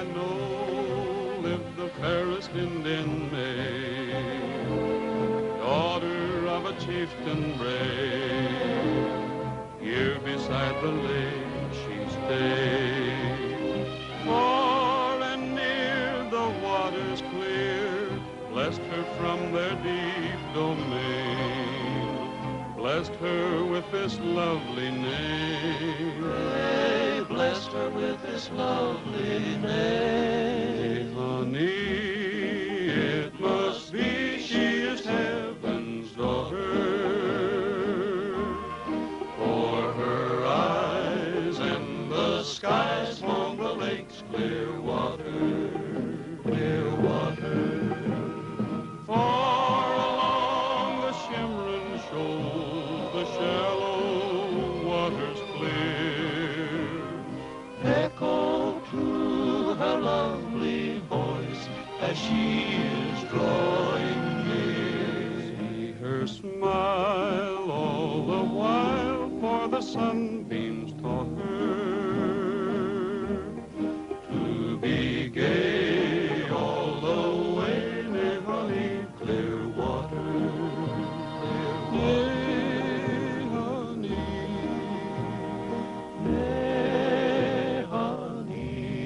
I know lived the fairest Indian maid, daughter of a chieftain brave. Here beside the lake she stayed, far and near the waters clear blessed her from their deep domain, blessed her with this lovely name. They blessed her with this lovely name. Hey, honey, it must be she is heaven's daughter, for her eyes and the skies among the lake's clear water, clear water. Far along the shimmering shoals, the shallow waters clear echo to her lovely voice as she is drawing near. See her smile all the while, for the sunbeams taught her to be gay all the way near honey, clear water, clear water. Hey, honey, hey, honey.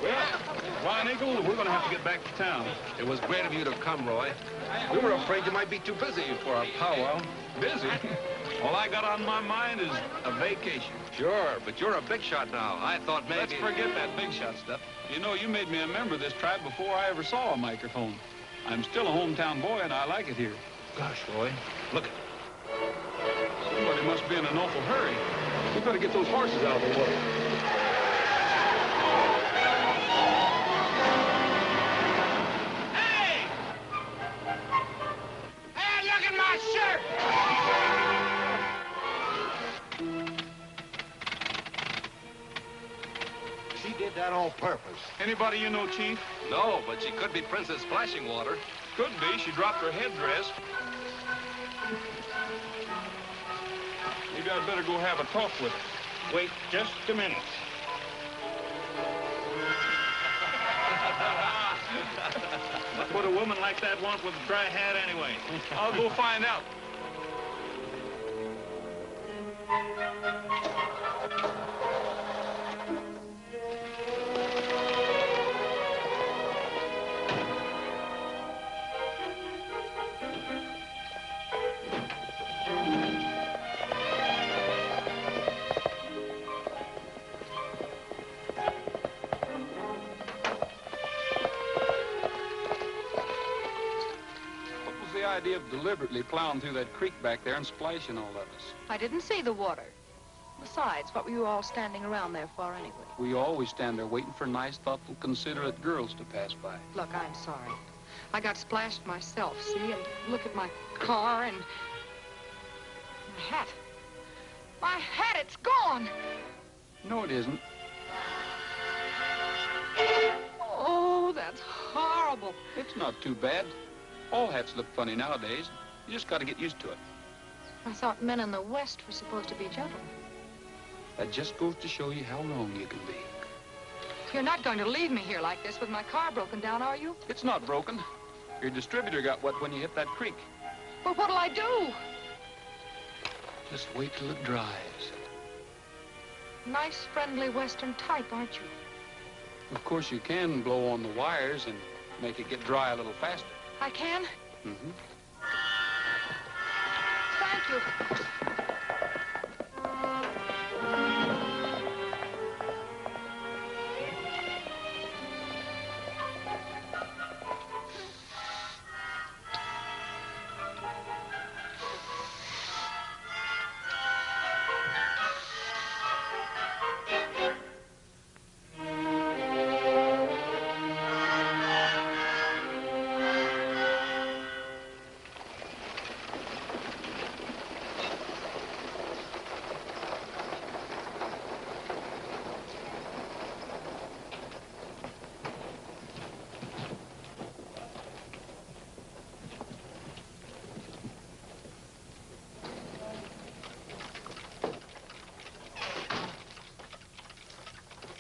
Well, Ron Eagle, we're going to have to get back to town. It was great of you to come, Roy. We were afraid you might be too busy for our powwow. Busy? All I got on my mind is a vacation. Sure, but you're a big shot now. I thought maybe... Let's forget that big shot stuff. You know, you made me a member of this tribe before I ever saw a microphone. I'm still a hometown boy, and I like it here. Gosh, Roy, look. Somebody must be in an awful hurry. We better get those horses out of the water. Hey! Hey, look at my shirt! She did that on purpose. Anybody you know, Chief? No, but she could be Princess Splashing Water. Could be. She dropped her headdress. Maybe I'd better go have a talk with her. Wait just a minute. What would a woman like that want with a dry hat anyway? I'll go find out. The idea of deliberately plowing through that creek back there and splashing all of us. I didn't see the water. Besides, what were you all standing around there for anyway? We always stand there waiting for nice, thoughtful, considerate girls to pass by. Look, I'm sorry. I got splashed myself, see? And look at my car and... my hat. My hat, it's gone! No, it isn't. Oh, that's horrible. It's not too bad. All hats look funny nowadays. You just got to get used to it. I thought men in the West were supposed to be gentlemen. That just goes to show you how wrong you can be. You're not going to leave me here like this with my car broken down, are you? It's not broken. Your distributor got wet when you hit that creek. Well, what'll I do? Just wait till it dries. Nice, friendly Western type, aren't you? Of course, you can blow on the wires and make it get dry a little faster. I can? Mm-hmm. Thank you.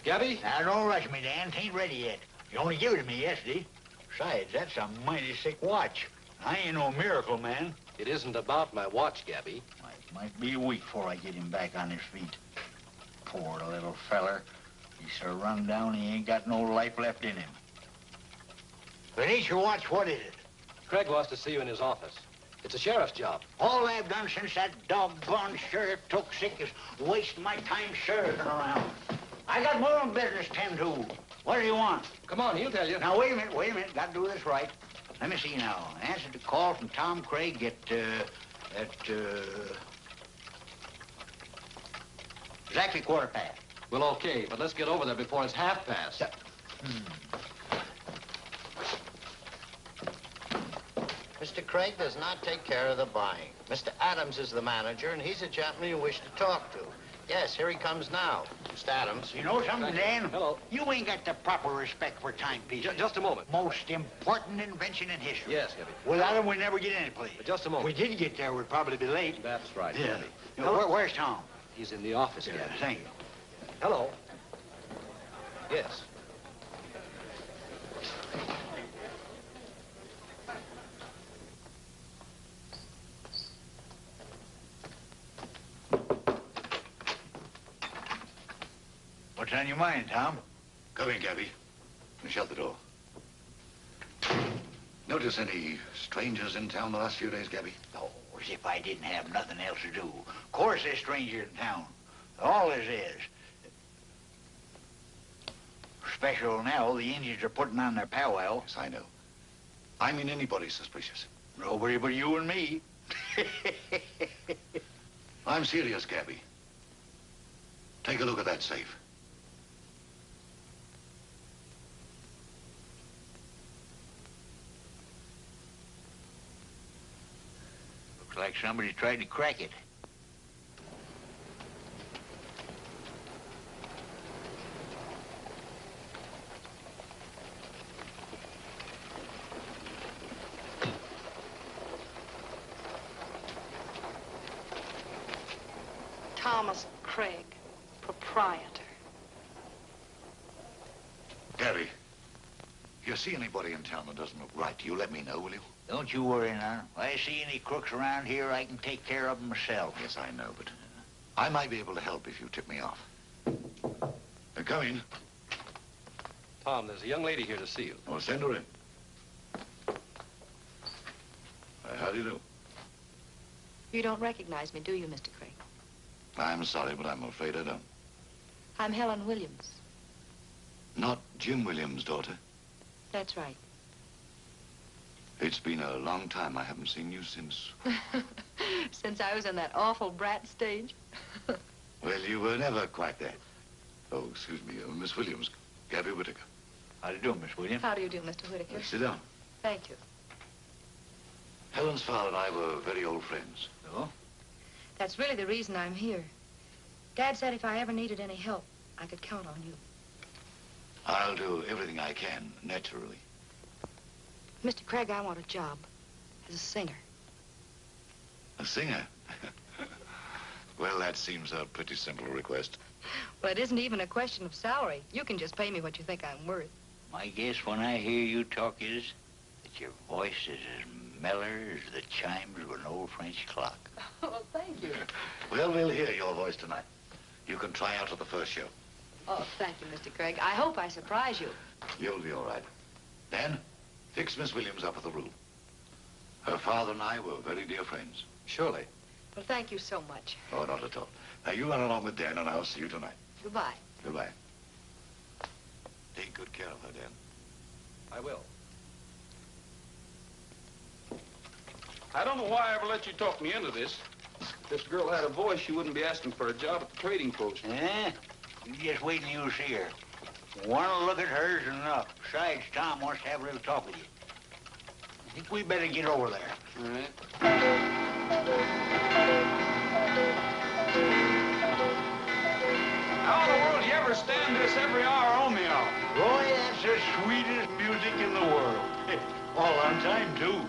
Gabby? Now, don't rush me, Dan. It ain't ready yet. You only gave it to me yesterday. Besides, that's a mighty sick watch. I ain't no miracle man. It isn't about my watch, Gabby. Might be a week before I get him back on his feet. Poor little feller. He's so run down, he ain't got no life left in him. If it ain't your watch, what is it? Craig wants to see you in his office. It's a sheriff's job. All I've done since that doggone sheriff took sick is waste my time sheriffing around. I got more own business to tend to. What do you want? Come on, he'll tell you. Now, wait a minute. Got to do this right. Let me see now. Answered the call from Tom Craig at exactly 1:15. Well, okay, but let's get over there before it's 1/2 past. Mr. Craig does not take care of the buying. Mr. Adams is the manager, and he's a gentleman you wish to talk to. Yes, here he comes now. Mr. Adams. You know something, Dan? Hello. You ain't got the proper respect for timepieces. Just a moment. Most important invention in history. Yes, Gabby. Without them, we never get any place. But just a moment. If we did get there, we'd probably be late. That's right, Yeah. Gabby. You know, where's Tom? He's in the office, Yeah, Gabby. thank you. Hello. Yes. What's on your mind, Tom? Come in, Gabby. And shut the door. Notice any strangers in town the last few days, Gabby? Oh, as if I didn't have nothing else to do. Of course there's strangers in town. All there is. Special now, the Indians are putting on their powwow. Yes, I know. I mean anybody suspicious. Nobody but you and me. I'm serious, Gabby. Take a look at that safe. Looks like somebody tried to crack it. Thomas Craig, proprietor. Gabby, if you see anybody in town that doesn't look right to you, let me know, will you? Don't you worry now. If I see any crooks around here, I can take care of them myself. Yes, I know, but I might be able to help if you tip me off. Come in. Tom, there's a young lady here to see you. Well, send her in. How do you do? You don't recognize me, do you, Mr. Craig? I'm sorry, but I'm afraid I don't. I'm Helen Williams. Not Jim Williams' daughter. That's right. It's been a long time. I haven't seen you since... Since I was on that awful brat stage. Well, you were never quite there. Oh, excuse me, Miss Williams, Gabby Whittaker. How do you do, Miss Williams? How do you do, Mr. Whittaker? Sit down. Thank you. Helen's father and I were very old friends. Oh? That's really the reason I'm here. Dad said if I ever needed any help, I could count on you. I'll do everything I can, naturally. Mr. Craig, I want a job as a singer. A singer? Well, that seems a pretty simple request. Well, it isn't even a question of salary. You can just pay me what you think I'm worth. My guess when I hear you talk is that your voice is as mellow as the chimes of an old French clock. Oh, thank you. Well, we'll hear your voice tonight. You can try out at the first show. Oh, thank you, Mr. Craig. I hope I surprise you. You'll be all right. Dan, fix Miss Williams up at the room. Her father and I were very dear friends. Surely. Well, thank you so much. Oh, not at all. Now, you run along with Dan, and I'll see you tonight. Goodbye. Goodbye. Take good care of her, Dan. I will. I don't know why I ever let you talk me into this. If this girl had a voice, she wouldn't be asking for a job at the trading post. Eh? You just wait till you see her. One look at her's enough. Besides, Tom wants to have a little talk with you. I think we better get over there. All right. How in the world do you ever stand this every hour on me off? Roy, that's the sweetest music in the world. All on time, too.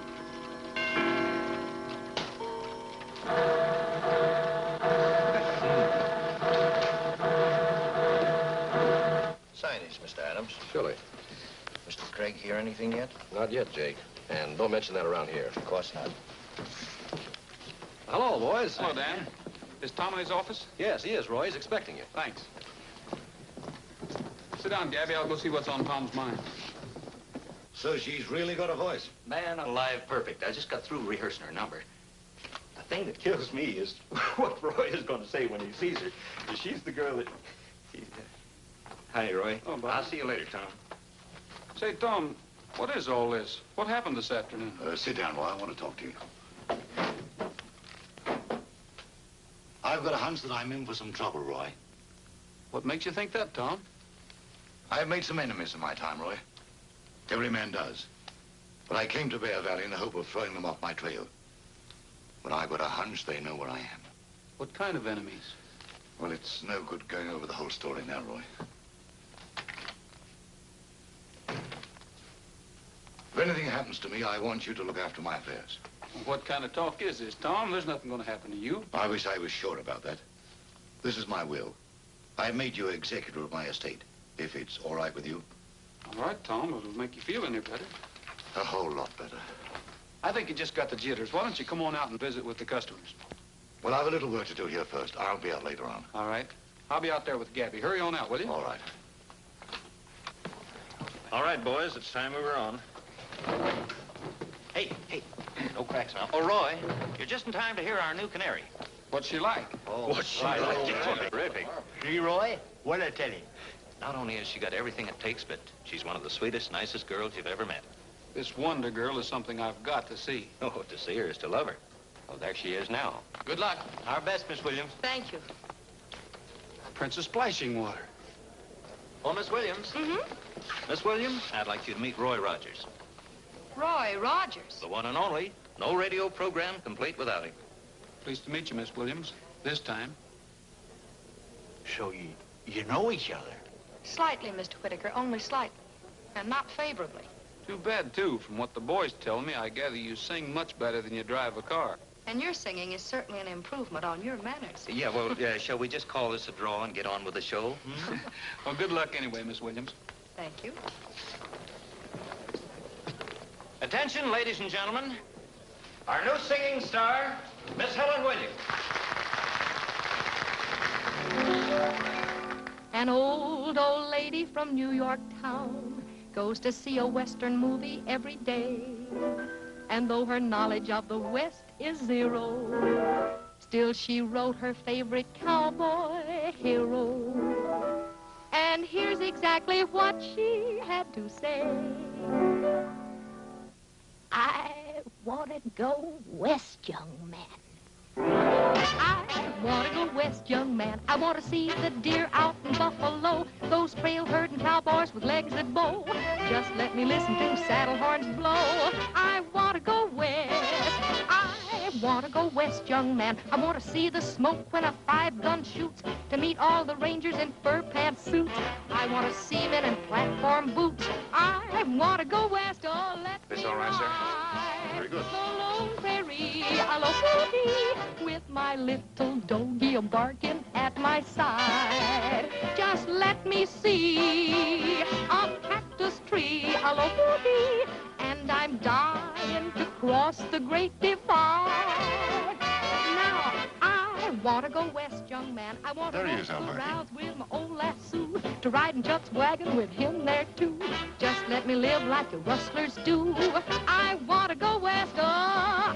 Adams. Surely. Mr. Craig hear anything yet? Not yet, Jake. And don't mention that around here. Of course not. Hello, boys. Hello, Dan. Is Tom in his office? Yes, he is, Roy. He's expecting you. Thanks. Sit down, Gabby. I'll go see what's on Tom's mind. So she's really got a voice. Man alive, perfect. I just got through rehearsing her number. The thing that kills me is what Roy is going to say when he sees her. She's the girl that... Hi, Roy. Oh, Bob. I'll see you later, Tom. Say, Tom, what is all this? What happened this afternoon? Sit down, Roy. I want to talk to you. I've got a hunch that I'm in for some trouble, Roy. What makes you think that, Tom? I've made some enemies in my time, Roy. Every man does. But I came to Bear Valley in the hope of throwing them off my trail. But I've got a hunch they know where I am. What kind of enemies? Well, it's no good going over the whole story now, Roy. If anything happens to me, I want you to look after my affairs. What kind of talk is this, Tom? There's nothing going to happen to you. I wish I was sure about that. This is my will. I made you executor of my estate, if it's all right with you. All right, Tom. It'll make you feel any better. A whole lot better. I think you just got the jitters. Why don't you come on out and visit with the customers? Well, I've a little work to do here first. I'll be out later on. All right. I'll be out there with Gabby. Hurry on out, will you? All right. All right, boys. It's time we were on. Hey, no cracks now. Oh, Roy, you're just in time to hear our new canary. What's she like? Oh, what's she like? Terrific. See, Roy? What'd I tell you? Not only has she got everything it takes, but she's one of the sweetest, nicest girls you've ever met. This Wonder Girl is something I've got to see. Oh, to see her is to love her. Oh, there she is now. Good luck. Our best, Miss Williams. Thank you. Princess Splashing Water. Oh, Miss Williams. Mm-hmm. Miss Williams, I'd like you to meet Roy Rogers. Roy Rogers. The one and only. No radio program complete without him. Pleased to meet you, Miss Williams. This time. So you know each other? Slightly, Mr. Whitaker, only slightly. And not favorably. Too bad, too. From what the boys tell me, I gather you sing much better than you drive a car. And your singing is certainly an improvement on your manners. Yeah, well, shall we just call this a draw and get on with the show? Well, good luck anyway, Miss Williams. Thank you. Attention, ladies and gentlemen. Our new singing star, Miss Helen Williams. An old lady from New York town goes to see a Western movie every day. And though her knowledge of the West is zero, still she wrote her favorite cowboy hero. And here's exactly what she had to say. I want to go west, young man. I want to go west, young man. I want to see the deer out in Buffalo, those trail herding cowboys with legs that bow. Just let me listen to saddle horns blow. I want to go west. I want to go west, young man. I want to see the smoke when a 5-gun shoots, to meet all the rangers in fur pants suits. I want to see men in platform boots. I want to go west. Oh, let This me all right, sir? ride Very good. the lone prairie, a lo with my little doggy barking at my side. Just let me see a cactus tree, a lo and I'm dying to cross the great divide. Now, I want to go west, young man. I want to go rounds with my old lasso, to ride in Chuck's wagon with him there, too. Just let me live like the rustlers do. I want to go west, oh,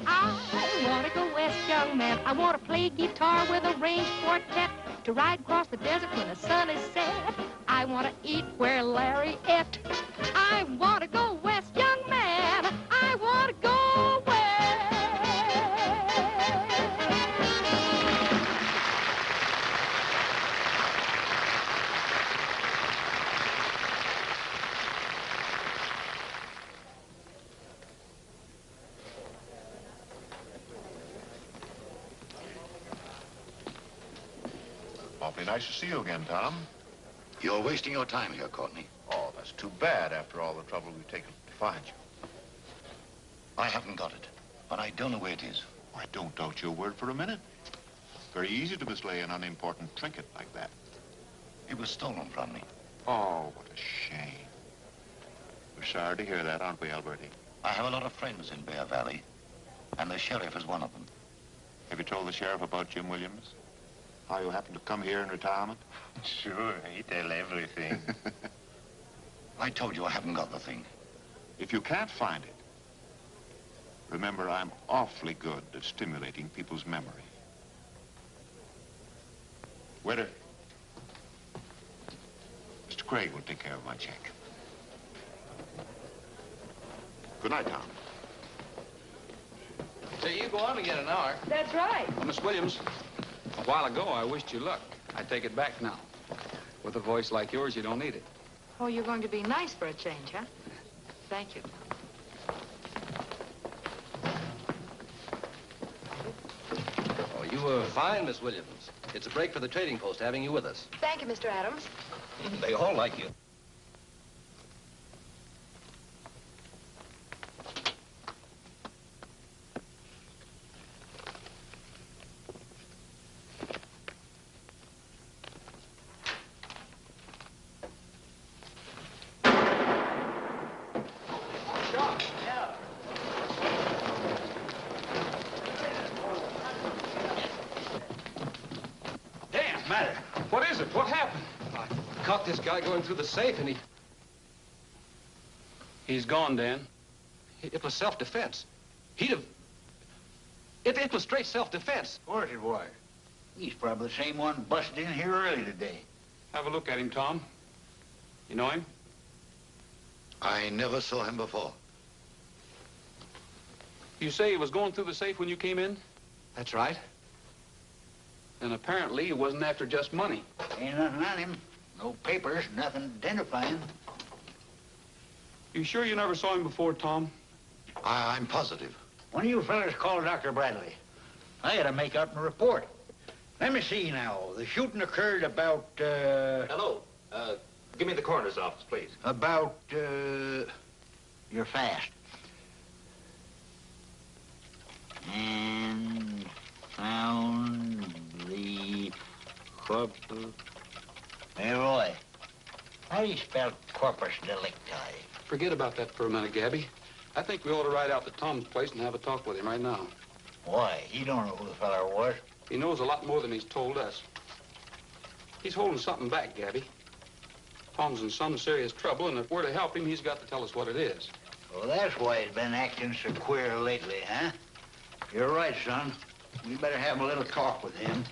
I want to go west, young man. I want to play guitar with a range quartet, to ride across the desert when the sun is set. I want to eat where Larry ate. I want to go west, young man. I want to go west. Awfully nice to see you again, Tom. You're wasting your time here, Courtney. Oh, that's too bad after all the trouble we've taken to find you. I haven't got it, but I don't know where it is. I don't doubt your word for a minute. Very easy to mislay an unimportant trinket like that. It was stolen from me. Oh, what a shame. We're sorry to hear that, aren't we, Alberti? I have a lot of friends in Bear Valley, and the sheriff is one of them. Have you told the sheriff about Jim Williams? How you happened to come here in retirement? Sure, he tell everything. I told you I haven't got the thing. If you can't find it, remember I'm awfully good at stimulating people's memory. Waiter. Mr. Craig will take care of my check. Good night, Tom. Say, you go on again an hour. That's right. Well, Miss Williams, a while ago I wished you luck. I take it back now. With a voice like yours, you don't need it. Oh, you're going to be nice for a change, huh? Thank you. Oh, you were fine, Miss Williams. It's a break for the trading post having you with us. Thank you, Mr. Adams. They all like you. Damn, matter. What is it? What happened? I caught this guy going through the safe, and He's gone, Dan. it was self-defense. He'd have... It was straight self-defense. Of course it was. He's probably the same one busted in here early today. Have a look at him, Tom. You know him? I never saw him before. You say he was going through the safe when you came in? That's right. And apparently he wasn't after just money. Ain't nothing on him. No papers, nothing identifying. You sure you never saw him before, Tom? I'm positive. One of you fellas call Dr. Bradley. I gotta make out my report. Let me see now. The shooting occurred about, Hello. Give me the coroner's office, please. You're fast. And found the corpus. Hey, Roy. How do you spell corpus delicti? Forget about that for a minute, Gabby. I think we ought to ride out to Tom's place and have a talk with him right now. Why? He don't know who the fella was. He knows a lot more than he's told us. He's holding something back, Gabby. Tom's in some serious trouble, and if we're to help him, he's got to tell us what it is. Well, that's why he's been acting so queer lately, huh? You're right, son. We better have a little talk with him.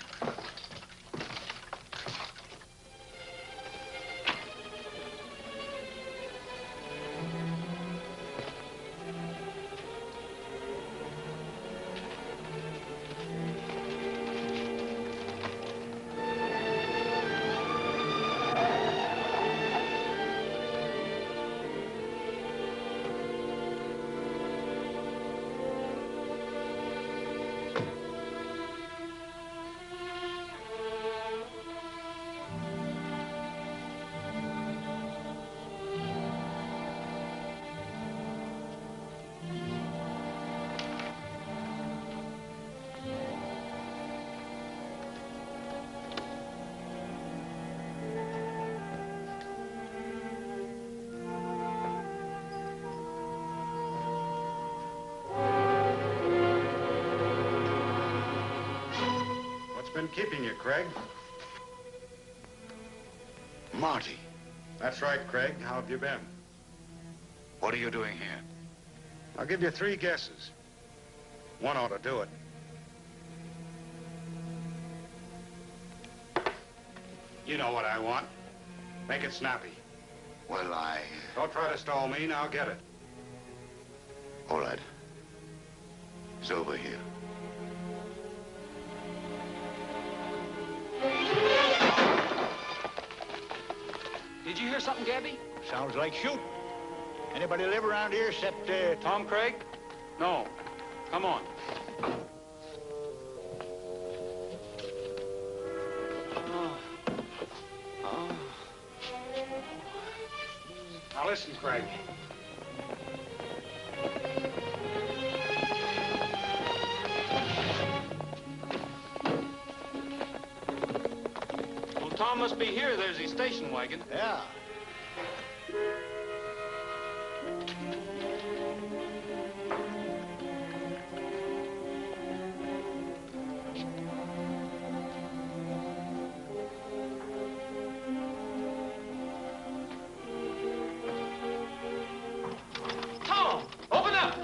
Been keeping you, Craig? Marty, That's right, Craig. How have you been? what are you doing here? I'll give you 3 guesses. One ought to do it. You know what I want. Make it snappy. Well, Don't try to stall me. Now get it. all right. It's over here. Did you hear something, Gabby? Sounds like shooting. Anybody live around here except, Tom Craig? No. Come on. Now listen, Craig. Well, Tom must be here. There's his station wagon. Yeah, Tom, open up!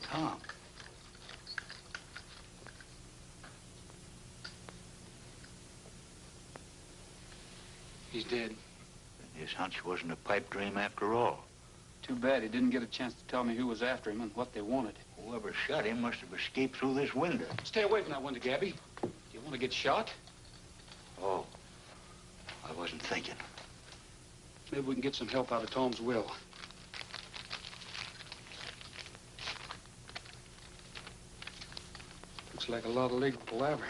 Tom. He's dead. His hunch wasn't a pipe dream after all. Too bad he didn't get a chance to tell me who was after him and what they wanted. Whoever shot him must have escaped through this window. Stay away from that window, Gabby. Do you want to get shot? Oh, I wasn't thinking. Maybe we can get some help out of Tom's will. Looks like a lot of legal palaver.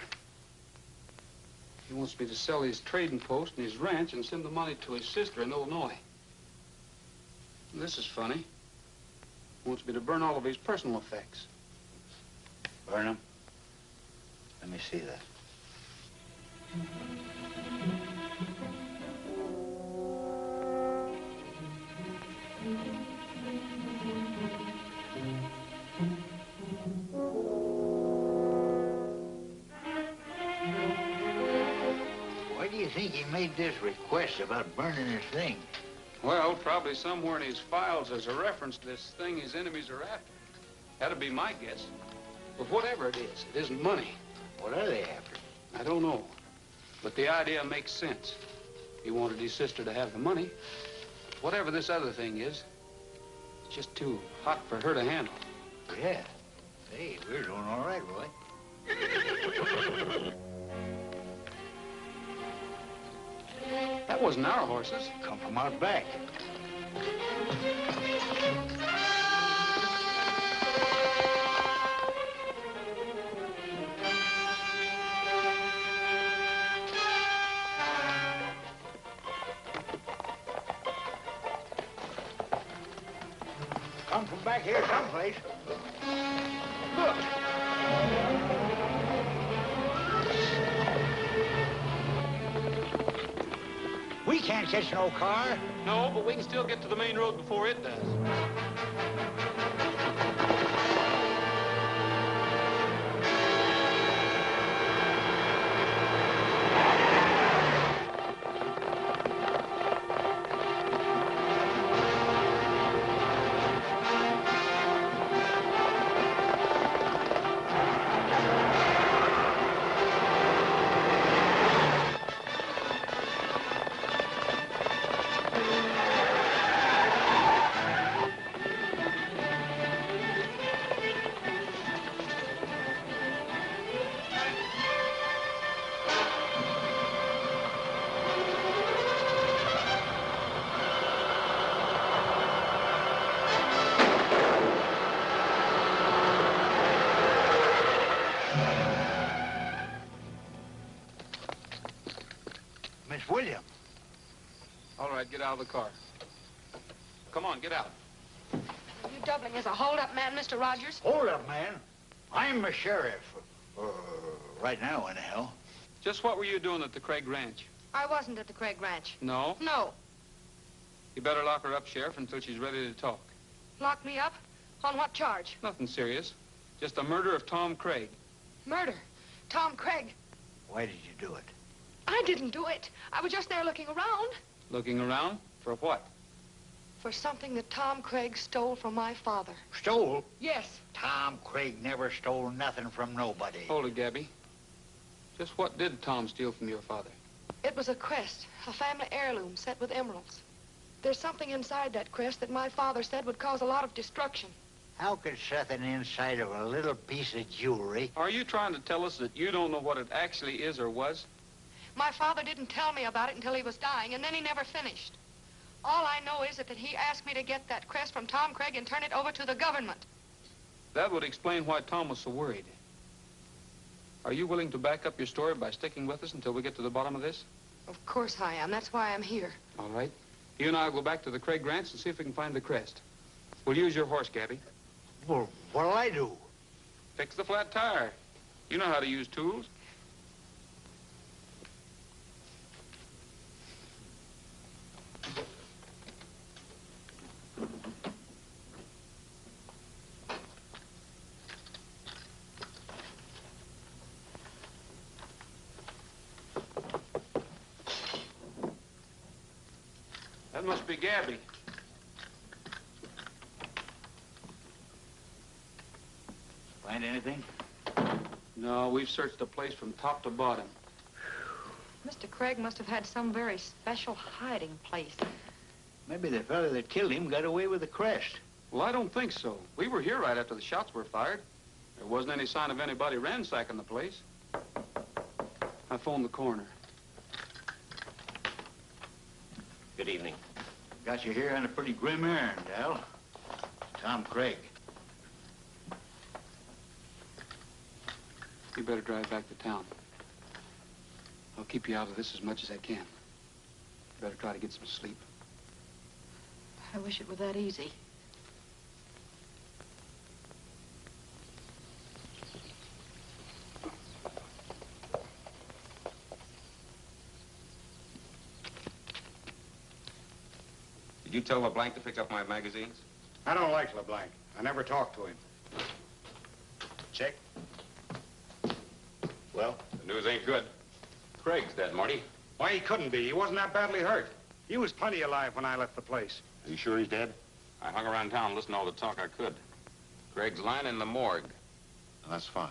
He wants me to sell his trading post and his ranch and send the money to his sister in Illinois. And this is funny. He wants me to burn all of his personal effects. Burn him? Let me see that. Why do you think he made this request about burning his thing? Well, probably somewhere in his files there's a reference to this thing his enemies are after. That'd be my guess. But whatever it isn't money. What are they after? I don't know. But the idea makes sense. He wanted his sister to have the money. Whatever this other thing is, it's just too hot for her to handle. Yeah. Hey, we're doing all right, Roy. That wasn't our horses. Come from out back. Come from back here someplace. Look. We can't catch no car. No, but we can still get to the main road before it does. Miss William. All right, get out of the car. Come on, get out. Are you doubling as a hold-up man, Mr. Rogers? Hold up, man. I'm the sheriff. Right now, anyhow. Just what were you doing at the Craig Ranch? I wasn't at the Craig Ranch. No? No. You better lock her up, Sheriff, until she's ready to talk. Lock me up? On what charge? Nothing serious. Just the murder of Tom Craig. Murder. Tom Craig. Why did you do it? I didn't do it. I was just there looking around. Looking around? For what? For something that Tom Craig stole from my father. Stole? Yes. Tom Craig never stole nothing from nobody. Hold it, Gabby. Just what did Tom steal from your father? It was a crest, a family heirloom set with emeralds. There's something inside that crest that my father said would cause a lot of destruction. How could something inside of a little piece of jewelry... Are you trying to tell us that you don't know what it actually is or was? My father didn't tell me about it until he was dying, and then he never finished. All I know is that he asked me to get that crest from Tom Craig and turn it over to the government. That would explain why Tom was so worried. Are you willing to back up your story by sticking with us until we get to the bottom of this? Of course I am. That's why I'm here. All right. You and I will go back to the Craig Ranch and see if we can find the crest. We'll use your horse, Gabby. Well, what'll I do? Fix the flat tire. You know how to use tools. That must be Gabby. Find anything? No, we've searched the place from top to bottom. Mr. Craig must have had some very special hiding place. Maybe the fella that killed him got away with the crest. Well, I don't think so. We were here right after the shots were fired. There wasn't any sign of anybody ransacking the place. I phoned the coroner. Good evening. Got you here on a pretty grim errand, Al. Tom Craig. You better drive back to town. I'll keep you out of this as much as I can. You better try to get some sleep. I wish it were that easy. Did you tell LeBlanc to pick up my magazines? I don't like LeBlanc. I never talked to him. Check. Well, the news ain't good. Craig's dead, Marty. Why, he couldn't be. He wasn't that badly hurt. He was plenty alive when I left the place. Are you sure he's dead? I hung around town and listened to all the talk I could. Craig's lying in the morgue. And that's fine.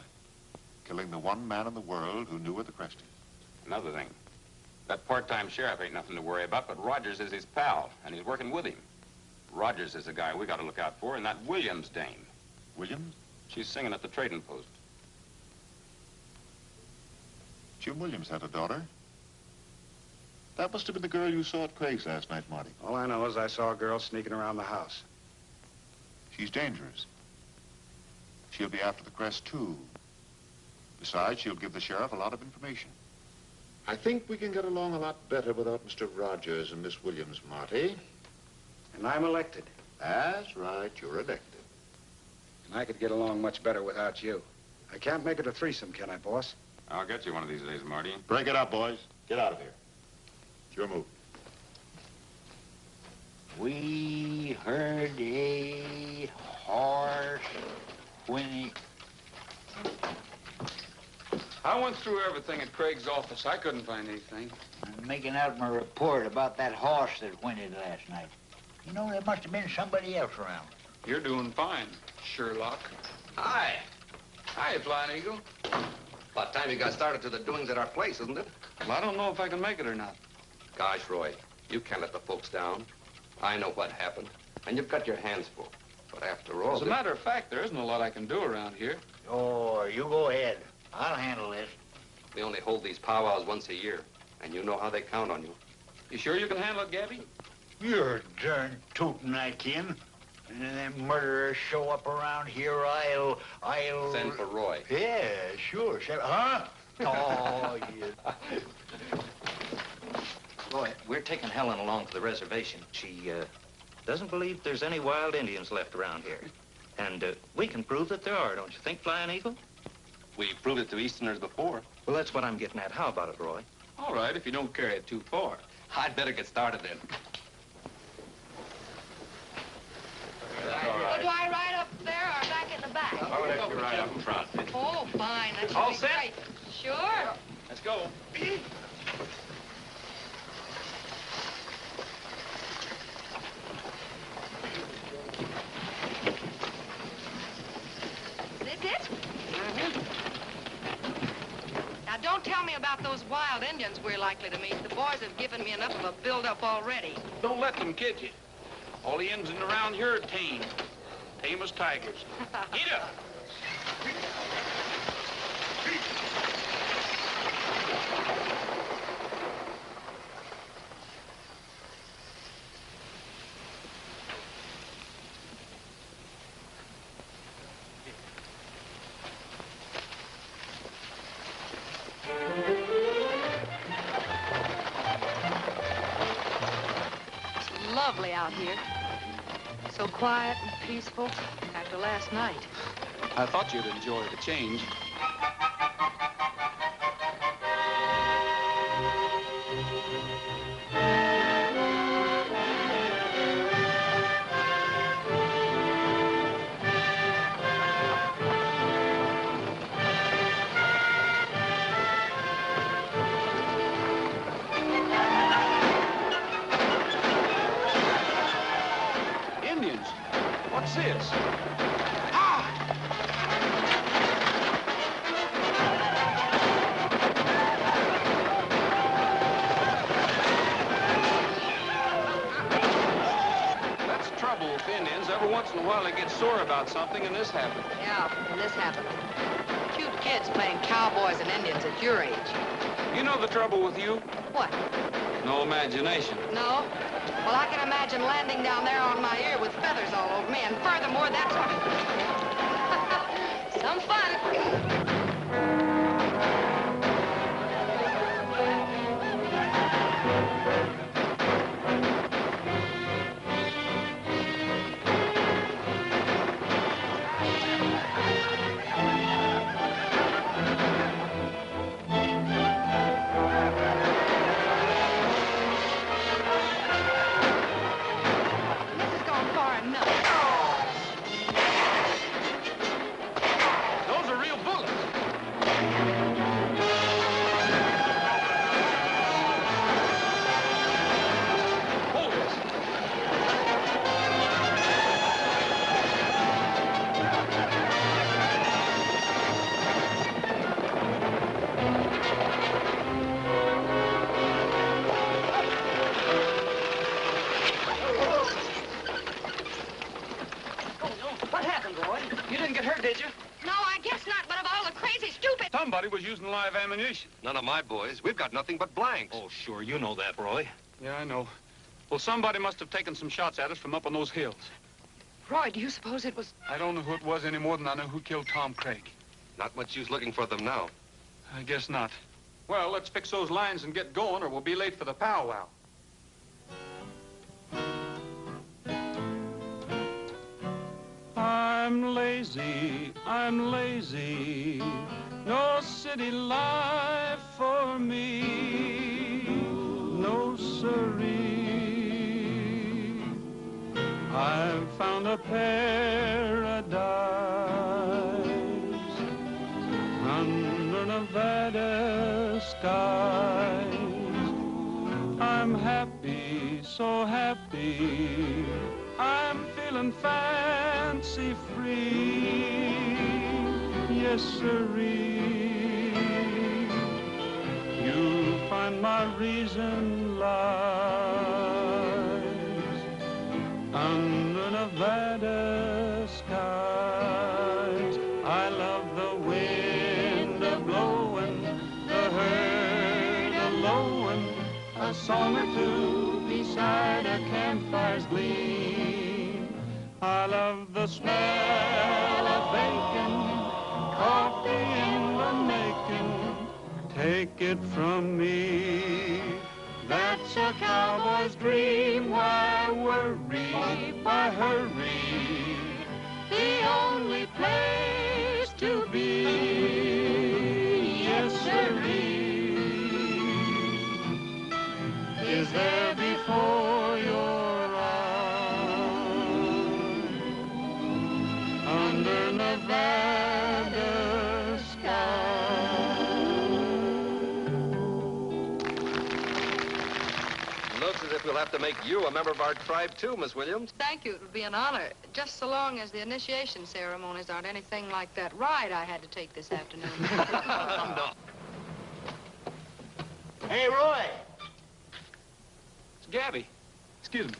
Killing the one man in the world who knew where the crest is. Another thing. That part-time sheriff ain't nothing to worry about, but Rogers is his pal, and he's working with him. Rogers is the guy we got to look out for, and that Williams dame. Williams? She's singing at the trading post. Jim Williams had a daughter. That must have been the girl you saw at Craig's last night, Marty. All I know is I saw a girl sneaking around the house. She's dangerous. She'll be after the crest, too. Besides, she'll give the sheriff a lot of information. I think we can get along a lot better without Mr. Rogers and Miss Williams, Marty. And I'm elected. That's right, you're elected. And I could get along much better without you. I can't make it a threesome, can I, boss? I'll get you one of these days, Marty. Break it up, boys. Get out of here. It's your move. We heard a horse whinny. I went through everything at Craig's office. I couldn't find anything. I'm making out my report about that horse that whinnied last night. You know, there must have been somebody else around. You're doing fine, Sherlock. Hi. Hi, Flying Eagle. About time you got started to the doings at our place, isn't it? Well, I don't know if I can make it or not. Gosh, Roy, you can't let the folks down. I know what happened, and you've got your hands full. But after all... As a matter of fact, there isn't a lot I can do around here. Oh, you go ahead. I'll handle this. We only hold these powwows once a year, and you know how they count on you. You sure you can handle it, Gabby? You're darn tootin' I can. And then them murderers show up around here, I'll... Send for Roy. Yeah, sure. Huh? Oh, yeah. Roy, we're taking Helen along to the reservation. She, doesn't believe there's any wild Indians left around here. And, we can prove that there are, don't you think, Flying Eagle? We've proved it to Easterners before. Well, that's what I'm getting at. How about it, Roy? All right, if you don't carry it too far. I'd better get started then. Well, do I ride up there or back in the back? I'll let you right up in front. Oh, fine. That should All be set? great. Sure. Let's go. Is this it? Now, don't tell me about those wild Indians we're likely to meet. The boys have given me enough of a build-up already. Don't let them kid you. All the Indians around here are tame. Tame as tigers. Get up. lovely out here. So quiet and peaceful after last night. I thought you'd enjoy the change. Indians? What's this? With Indians, every once in a while they get sore about something, and this happened. Yeah, and this happened. Cute kids playing cowboys and Indians at your age. You know the trouble with you? What? No imagination. No? Well, I can imagine landing down there on my ear with feathers all over me, and furthermore, that's what... Some fun. Those are real bullets. Hold this. What happened, Roy? You didn't get hurt, did you? No, I guess not, but of all the crazy, stupid... Somebody was using live ammunition. None of my boys. We've got nothing but blanks. Oh, sure, you know that, Roy. Yeah, I know. Well, somebody must have taken some shots at us from up on those hills. Roy, do you suppose it was... I don't know who it was any more than I know who killed Tom Craig. Not much use looking for them now. I guess not. Well, let's fix those lines and get going, or we'll be late for the powwow. I'm lazy, no city life for me, no siree. I've found a paradise under Nevada skies. I'm happy, so happy, I'm feeling fancy free, yes sirree. You'll find my reason lies under Nevada skies. I love the wind a-blowing, the herd a-lowing, a song or two beside a campfire's gleam. I love the smell of bacon, coffee in the making. Take it from me, that's a cowboy's dream. Why worry, why hurry? The only place to be, yes sirree, is there before your eyes, under Nevada sky. Looks as if we'll have to make you a member of our tribe, too, Miss Williams. Thank you. It would be an honor. Just so long as the initiation ceremonies aren't anything like that ride I had to take this afternoon. No. Hey, Roy. It's Gabby. Excuse me.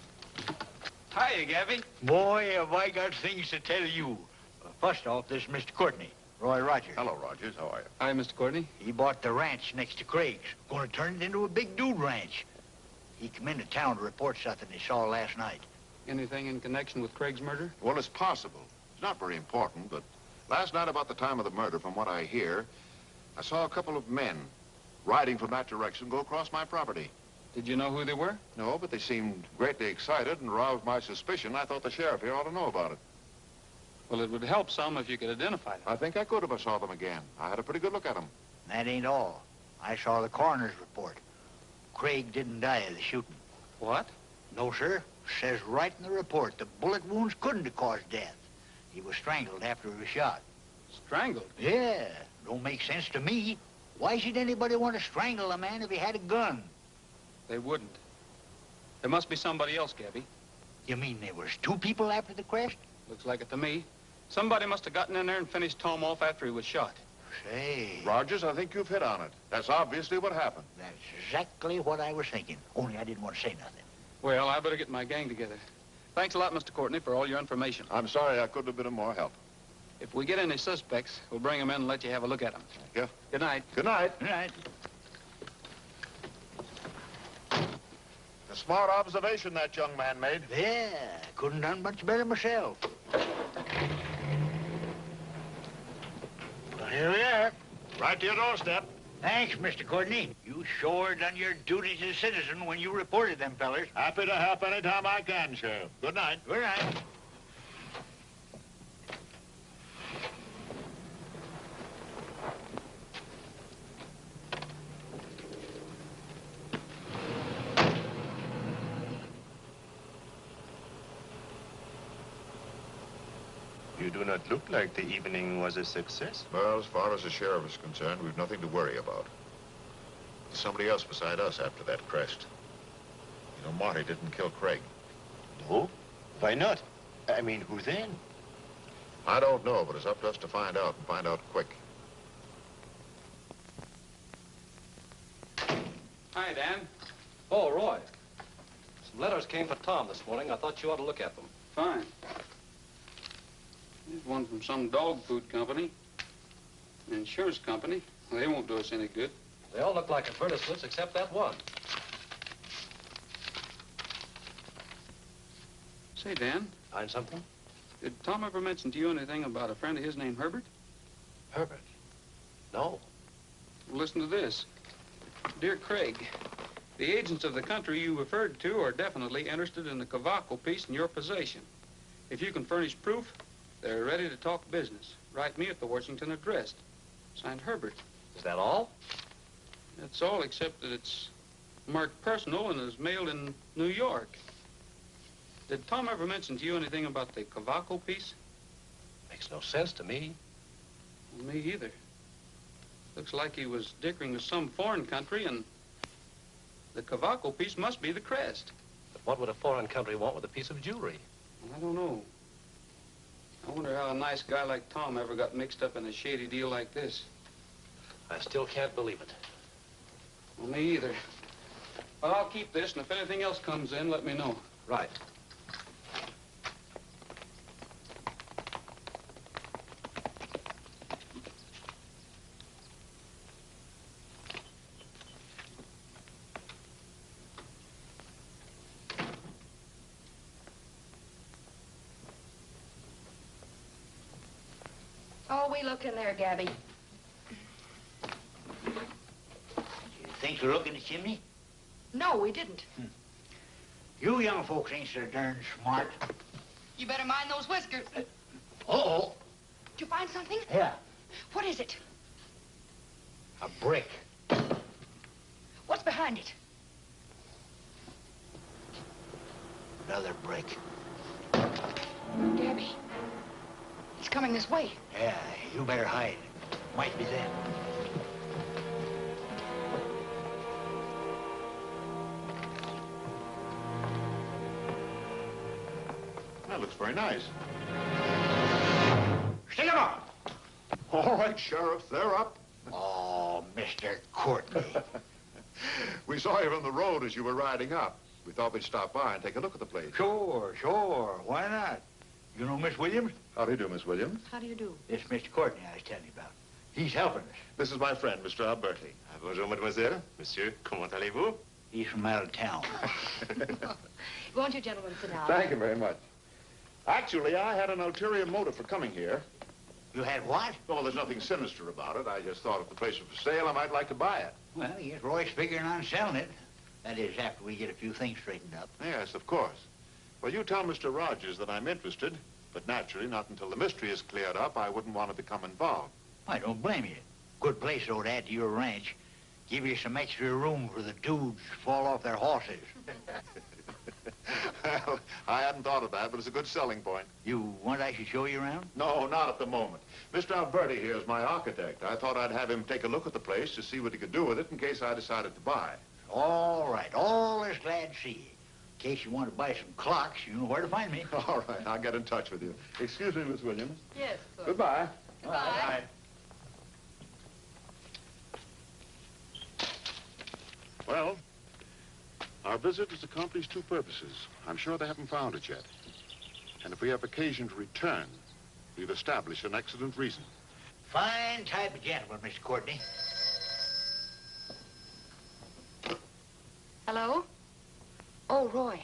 Hiya, Gabby. Boy, have I got things to tell you. First off, this is Mr. Courtney, Roy Rogers. Hello, Rogers. How are you? Hi, Mr. Courtney. He bought the ranch next to Craig's. Gonna turn it into a big dude ranch. He come into town to report something he saw last night. Anything in connection with Craig's murder? Well, it's possible. It's not very important, but last night about the time of the murder, from what I hear, I saw a couple of men riding from that direction go across my property. Did you know who they were? No, but they seemed greatly excited and aroused my suspicion. I thought the sheriff here ought to know about it. Well, it would help some if you could identify them. I think I could if I saw them again. I had a pretty good look at them. That ain't all. I saw the coroner's report. Craig didn't die of the shooting. What? No, sir. Says right in the report the bullet wounds couldn't have caused death. He was strangled after he was shot. Strangled? Yeah. Don't make sense to me. Why should anybody want to strangle a man if he had a gun? They wouldn't. There must be somebody else, Gabby. You mean there was two people after the crest? Looks like it to me. Somebody must have gotten in there and finished Tom off after he was shot. Say... Rogers, I think you've hit on it. That's obviously what happened. That's exactly what I was thinking. Only I didn't want to say nothing. Well, I better get my gang together. Thanks a lot, Mr. Courtney, for all your information. I'm sorry I couldn't have been of more help. If we get any suspects, we'll bring them in and let you have a look at them. Thank you. Good night. Good night. Good night. A smart observation that young man made. Yeah, couldn't done much better myself. Well, here we are. Right to your doorstep. Thanks, Mr. Courtney. You sure done your duty as a citizen when you reported them fellers. Happy to help any time I can, Sheriff. Good night. Good night. You do not look like the evening was a success. Well, as far as the sheriff is concerned, we've nothing to worry about. There's somebody else beside us after that crest. You know, Marty didn't kill Craig. No? Why not? I mean, who then? I don't know, but it's up to us to find out, and find out quick. Hi, Dan. Oh, Roy. Some letters came for Tom this morning. I thought you ought to look at them. Fine. There's one from some dog food company. An insurance company. Well, they won't do us any good. They all look like advertisements except that one. Say, Dan, Find something? did Tom ever mention to you anything about a friend of his named Herbert? Herbert. No. Well, listen to this. Dear Craig, the agents of the country you referred to are definitely interested in the Cavaco piece in your possession. If you can furnish proof, they're ready to talk business. Write me at the Washington address. Signed, Herbert. Is that all? That's all except that it's marked personal and is mailed in New York. Did Tom ever mention to you anything about the Cavaco piece? Makes no sense to me. Well, me either. Looks like he was dickering with some foreign country, and the Cavaco piece must be the crest. But what would a foreign country want with a piece of jewelry? Well, I don't know. I wonder how a nice guy like Tom ever got mixed up in a shady deal like this. I still can't believe it. Well, me either. Well, I'll keep this, and if anything else comes in, let me know. Right. Oh, we look in there, Gabby. You think to look in the chimney? No, we didn't. You young folks ain't so darn smart. You better mind those whiskers. Uh-oh. Did you find something? Yeah, What is it? a brick. What's behind it? Another brick. Gabby. It's coming this way. Yeah, you better hide. Might be them. That looks very nice. Stick 'em up! All right, Sheriff, they're up. Oh, Mr. Courtney. We saw you from the road as you were riding up. We thought we'd stop by and take a look at the place. Sure, sure. Why not? You know Miss Williams? How do you do, Miss Williams? How do you do? This Mr. Courtney I was telling you about. He's helping us. This is my friend, Mr. Alberti. Bonjour, mademoiselle. Monsieur, comment allez-vous? He's from out of town. Won't you gentlemen sit down? Thank you very much. Actually, I had an ulterior motive for coming here. You had what? Oh, there's nothing sinister about it. I just thought if the place was for sale, I might like to buy it. Well, yes, Roy's figuring on selling it. That is, after we get a few things straightened up. Yes, of course. Well, you tell Mr. Rogers that I'm interested, but naturally, not until the mystery is cleared up, I wouldn't want to become involved. I don't blame you. Good place, though, to add to your ranch. Give you some extra room for the dudes to fall off their horses. Well, I hadn't thought of that, but it's a good selling point. You want I should show you around? No, not at the moment. Mr. Alberti here is my architect. I thought I'd have him take a look at the place to see what he could do with it in case I decided to buy. All right. Always glad to see you. In case you want to buy some clocks, you know where to find me. All right, I'll get in touch with you. Excuse me, Miss Williams. Yes, sir. Goodbye. Bye. Well, our visit has accomplished two purposes. I'm sure they haven't found it yet. And if we have occasion to return, we've established an excellent reason. Fine type of gentleman, Mr. Courtney. Hello? Oh, Roy.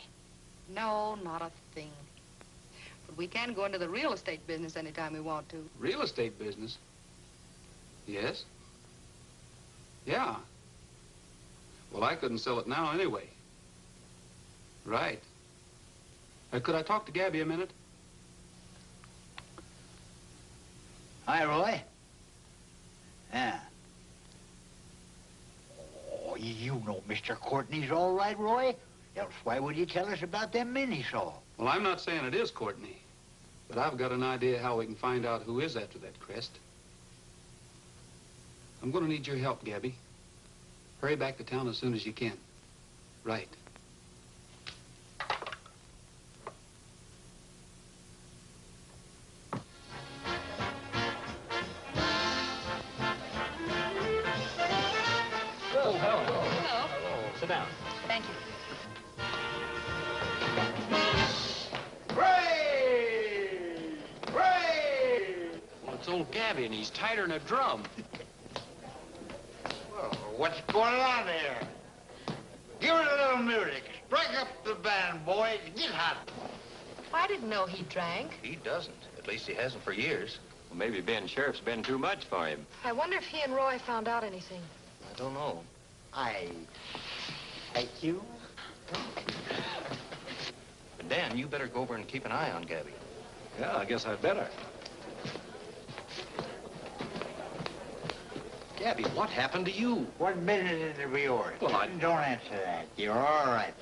No, not a thing. But we can go into the real estate business anytime we want to. Real estate business? Yes? Yeah. Well, I couldn't sell it now anyway. Right. Could I talk to Gabby a minute? Hi, Roy. Yeah. Oh, you know Mr. Courtney's all right, Roy. Else why would you tell us about them men he saw? Well, I'm not saying it is Courtney, but I've got an idea how we can find out who is after that crest. I'm going to need your help, Gabby. Hurry back to town as soon as you can. Right. Hello. Sit down. Thank you. Well, it's old Gabby, and he's tighter than a drum. Well, what's going on here? Give it a little music. Strike up the band, boys. Get hot. I didn't know he drank. He doesn't. At least he hasn't for years. Well, maybe being sheriff's been too much for him. I wonder if he and Roy found out anything. I don't know. Thank you. But Dan, you better go over and keep an eye on Gabby. Yeah, I guess I'd better. Gabby, what happened to you? What business is it be yours? Well, Don't answer that. You're all right.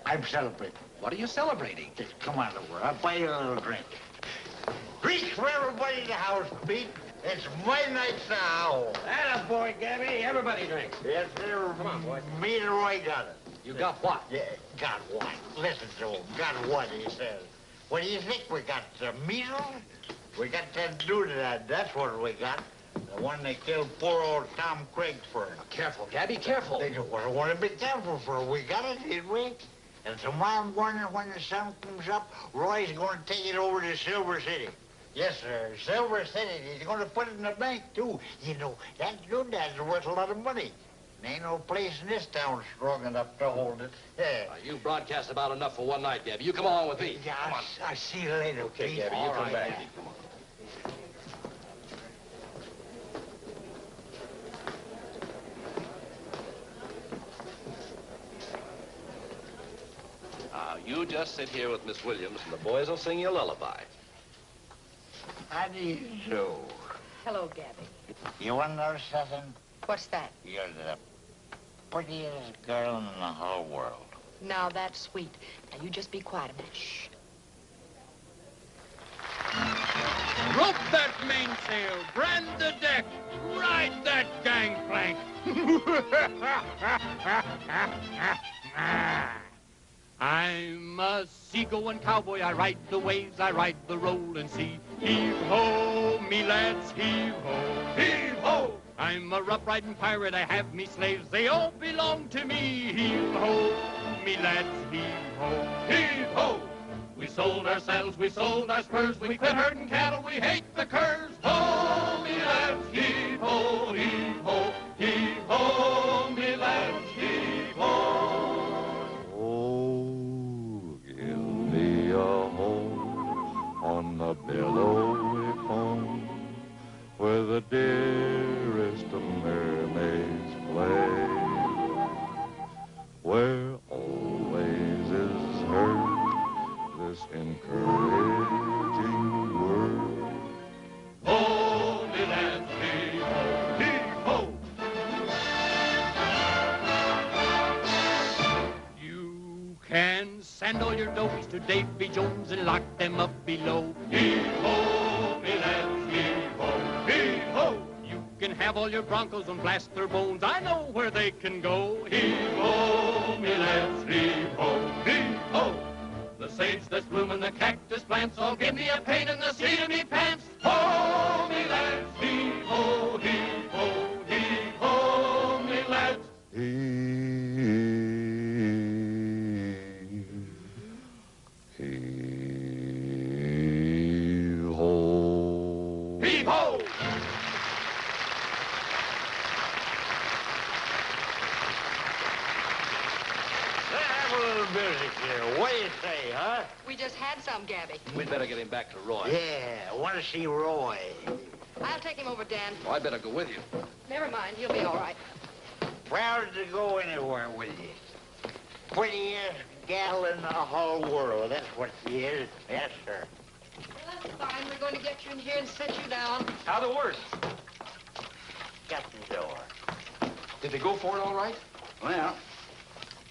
I'm celebrating. What are you celebrating? Just come on over. I'll buy you a little drink. Drink for everybody in the house, Pete. It's my night now. Atta boy, Gabby. Everybody drinks. Yes, sir. Come on, boy. Me and Roy got it. You got what? Yeah, got what? Listen to him. Got what, he says. What do you think we got? The measles? We got that doodad. That's what we got. The one they killed poor old Tom Craig for. Careful, Gabby, careful. They don't want to be careful for. We got it, did we? And tomorrow morning when the sun comes up, Roy's going to take it over to Silver City. Yes, sir. Silver City. He's going to put it in the bank, too. You know, that doodad's worth a lot of money. There ain't no place in this town strong enough to hold it. Yeah. You broadcast about enough for one night, Gabby. You come along with me. Yeah, Come on. I'll see you later, Okay, Pete. Gabby, you All come right, back. Gabby. Come on. You just sit here with Miss Williams, and the boys will sing you a lullaby. How do you do? Hello, Gabby. You want to know something? What's that? You're the prettiest girl in the whole world. Now, that's sweet. Now, you just be quiet a minute. Shh. Rope that mainsail, brand the deck, ride that gangplank. I'm a seagoing cowboy, I ride the waves, I ride the rolling sea. Heave-ho, me lads, heave-ho, heave-ho. I'm a rough-riding pirate, I have me slaves, they all belong to me. Heave-ho, me lads, heave-ho, heave-ho. We sold ourselves, we sold our spurs, we quit herding cattle, we hate the curs. Ho, me lads, heave-ho, heave-ho, heave-ho, me lads, heave-ho. On the billowy foam, where the dearest of mermaids play, where Then send all your doughs to Davy Jones and lock them up below. Heave-ho, me lads, heave-ho, heave-ho. You can have all your broncos and blast their bones. I know where they can go. Heave-ho, me lads, heave-ho, heave-ho. The sage that's blooming, the cactus plants all give me a pain in the seat of me pants. Ho, me lads, heave-ho, heave-ho, heave-ho, me lads. Heave-ho. Heave-ho! Let's have a little music here. What do you say, huh? We just had some, Gabby. We'd better get him back to Roy. Yeah, I want to see Roy. I'll take him over, Dan. Oh, I'd better go with you. Never mind, he'll be all right. Proud to go anywhere with you. Prettiest gal in the whole world. That's what she is. Yes, sir. Well, that's fine. We're going to get you in here and set you down. How the worst? Got the door. Did they go for it all right? Well,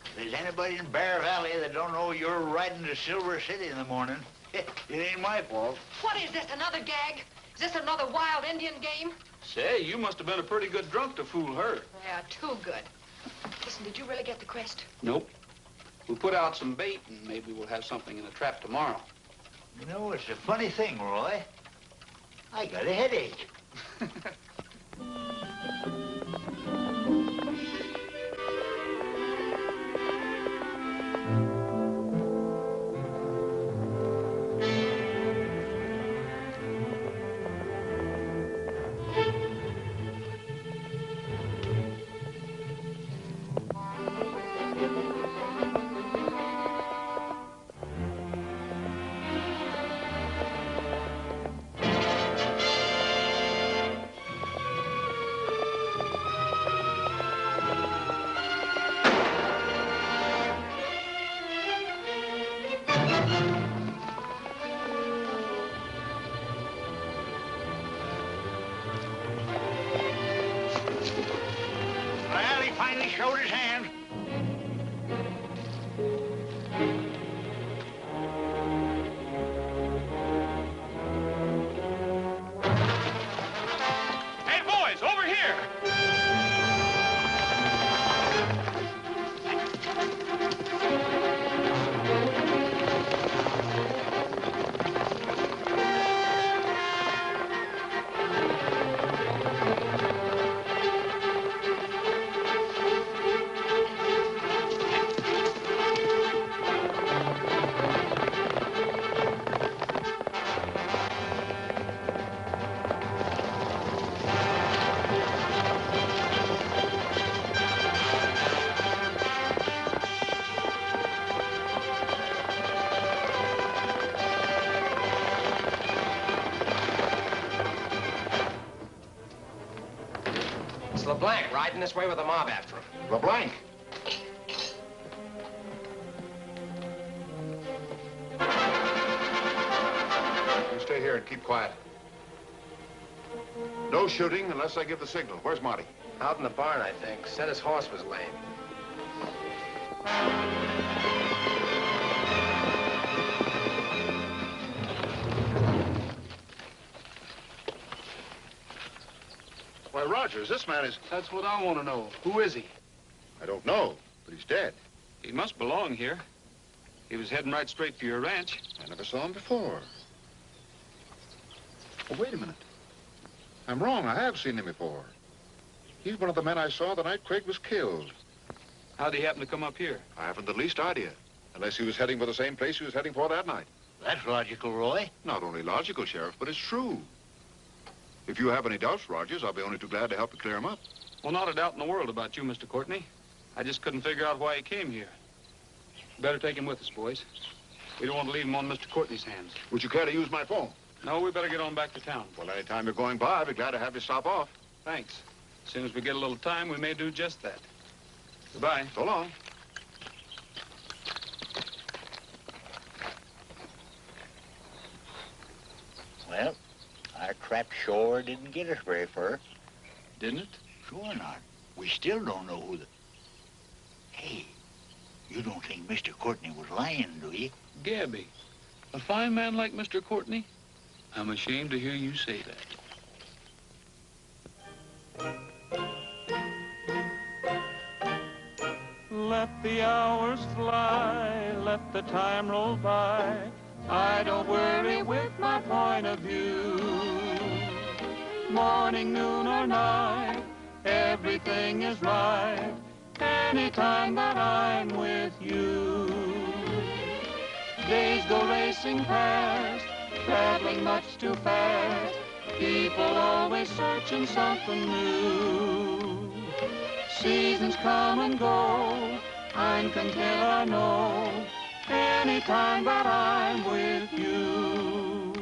if there's anybody in Bear Valley that don't know you're riding to Silver City in the morning, it ain't my fault. What is this, another gag? Is this another wild Indian game? Say, you must have been a pretty good drunk to fool her. Yeah, too good. Listen, did you really get the crest? Nope. We'll put out some bait, and maybe we'll have something in the trap tomorrow. You know, it's a funny thing, Roy. I got a headache. Well, he finally showed his hand. Hey, boys, over here! It's LeBlanc riding this way with a mob after him. LeBlanc. You stay here and keep quiet. No shooting unless I give the signal. Where's Marty? Out in the barn, I think. Said his horse was lame. Why, Rogers, this man is... That's what I want to know. Who is he? I don't know, but he's dead. He must belong here. He was heading right straight for your ranch. I never saw him before. Oh, wait a minute. I'm wrong. I have seen him before. He's one of the men I saw the night Craig was killed. How'd he happen to come up here? I haven't the least idea. Unless he was heading for the same place he was heading for that night. That's logical, Roy. Not only logical, Sheriff, but it's true. If you have any doubts, Rogers, I'll be only too glad to help you clear them up. Well, not a doubt in the world about you, Mr. Courtney. I just couldn't figure out why he came here. Better take him with us, boys. We don't want to leave him on Mr. Courtney's hands. Would you care to use my phone? No, we better get on back to town. Well, any time you're going by, I'd be glad to have you stop off. Thanks. As soon as we get a little time, we may do just that. Goodbye. So long. Well, our trap sure didn't get us very far. Didn't it? Sure not. We still don't know who the... Hey, You don't think Mr. Courtney was lying, do you? Gabby, a fine man like Mr. Courtney? I'm ashamed to hear you say that. Let the hours fly, let the time roll by. I don't worry with my point of view. Morning, noon, or night, everything is right. Anytime that I'm with you. Days go racing past, traveling much too fast. People always searching something new. Seasons come and go, I'm content, I know, anytime that I'm with you.